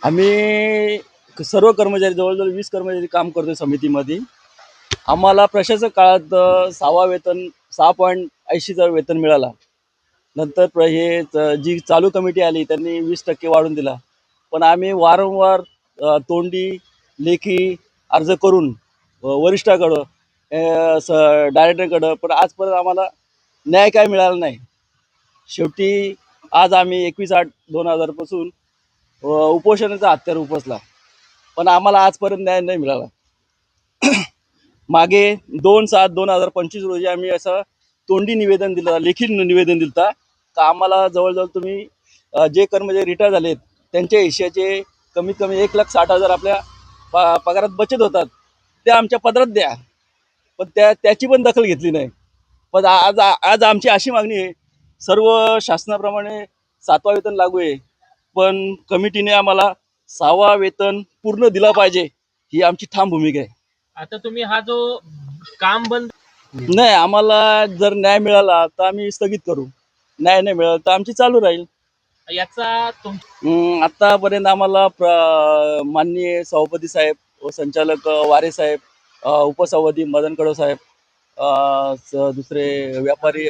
आम्ही सर्व कर्मचारी जवळजवळ 20 कर्मचारी काम करतो समितीमध्ये. आम्हाला प्रशासक काळात 6वा वेतन 6.80चं वेतन मिळाला. नंतर जी चालू कमिटी आली त्यांनी 20% वाढवून दिला. पण आम्ही वारंवार तोंडी लेखी अर्ज करून वरिष्ठाकडं डायरेक्टरकडं पण आजपर्यंत आम्हाला न्याय काय मिळाला नाही. शेवटी आज आम्ही 21/8/2000 पासून उपोषणाचा हत्यार उपसला, पण आम्हाला आजपर्यंत न्याय नाही मिळाला. मागे 2/7/2025 रोजी आम्ही असं तोंडी निवेदन दिलं, लेखी निवेदन दिलं का आम्हाला जवळजवळ तुम्ही जे कर्मचारी रिटायर झालेत त्यांच्या हिश्श्याचे कमीत कमी 1,60,000 आपल्या पगारात बचत होतात ते आमच्या पदरात द्या. पण त्याची पण दखल घेतली नाही. पण आज आमची अशी मागणी आहे, सर्व शासनाप्रमाणे 7वा वेतन लागू आहे, पण कमिटीने आम्हाला 6वा वेतन पूर्ण दिला पाहिजे ही आमची ठाम भूमिका आहे. आता तुम्ही हा जो काम बंद नाही, आम्हाला जर न्याय मिळाला तर आम्ही स्थगित करू, न्याय नाही मिळाला तर आमची चालू राहील. याचा आतापर्यंत आम्हाला माननीय सभापती साहेब व संचालक वारे साहेब, उपसभापती मदन कडव साहेब, दुसरे व्यापारी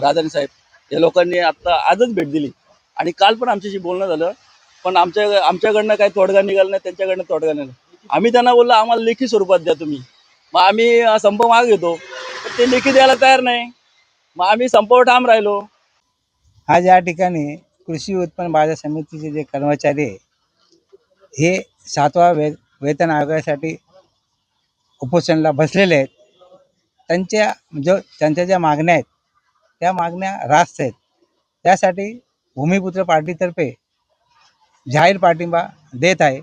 राजानी साहेब या लोकांनी आजच भेट दिली आणि काल पण आमच्याशी बोलणं झालं. पण आमच्याकडनं काही तोडगा निघाला नाही, त्यांच्याकडनं तोडगा निघाला. आम्ही त्यांना बोललो आम्हाला लेखी स्वरूपात द्या तुम्ही. मग आम्ही संप माग घेतो, पण ते लेखी द्यायला तयार नाही. मग आम्ही संपावर ठाम राहिलो. आज या ठिकाणी कृषी उत्पन्न बाजार समितीचे जे कर्मचारी आहे हे 7वा वेतन आयोगासाठी उपोषणाला बसलेले आहेत. त्यांच्या ज्या मागण्या आहेत त्या मागण्या रास्त आहेत. त्यासाठी भूमिपुत्र पार्टीतर्फे जाहीर पाठिंबा देत आहे.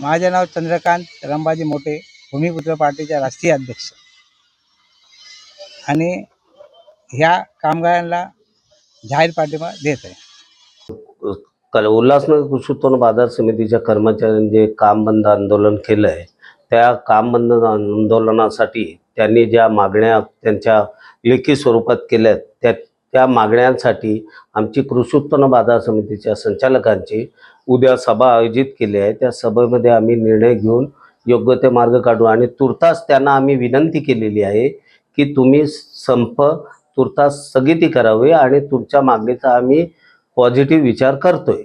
माझे नाव चंद्रकांत रंबाजी मोटे, भूमिपुत्र पार्टीचा राष्ट्रीय अध्यक्ष, आणि ह्या कामगारांना जाहीर पाठिंबा देत आहे. उल्हासनगर कृषी उत्पन्न बाजार समितीच्या कर्मचाऱ्यांनी जे काम बंद आंदोलन केलं आहे त्या काम बंद आंदोलनासाठी त्यांनी ज्या मागण्या त्यांच्या लेखी स्वरूपात केल्या आहेत त्या मागण्यांसाठी आमची कृषी उत्पन्न बाजार समितीच्या संचालकांची उद्या सभा आयोजित केली आहे. त्या सभेमध्ये आम्ही निर्णय घेऊन योग्य ते मार्ग काढू आणि तुर्तास त्यांना आम्ही विनंती केलेली आहे की तुम्ही संप तुर्तास स्थगिती करावी आणि तुमच्या मागणीचा आम्ही पॉझिटिव्ह विचार करतोय.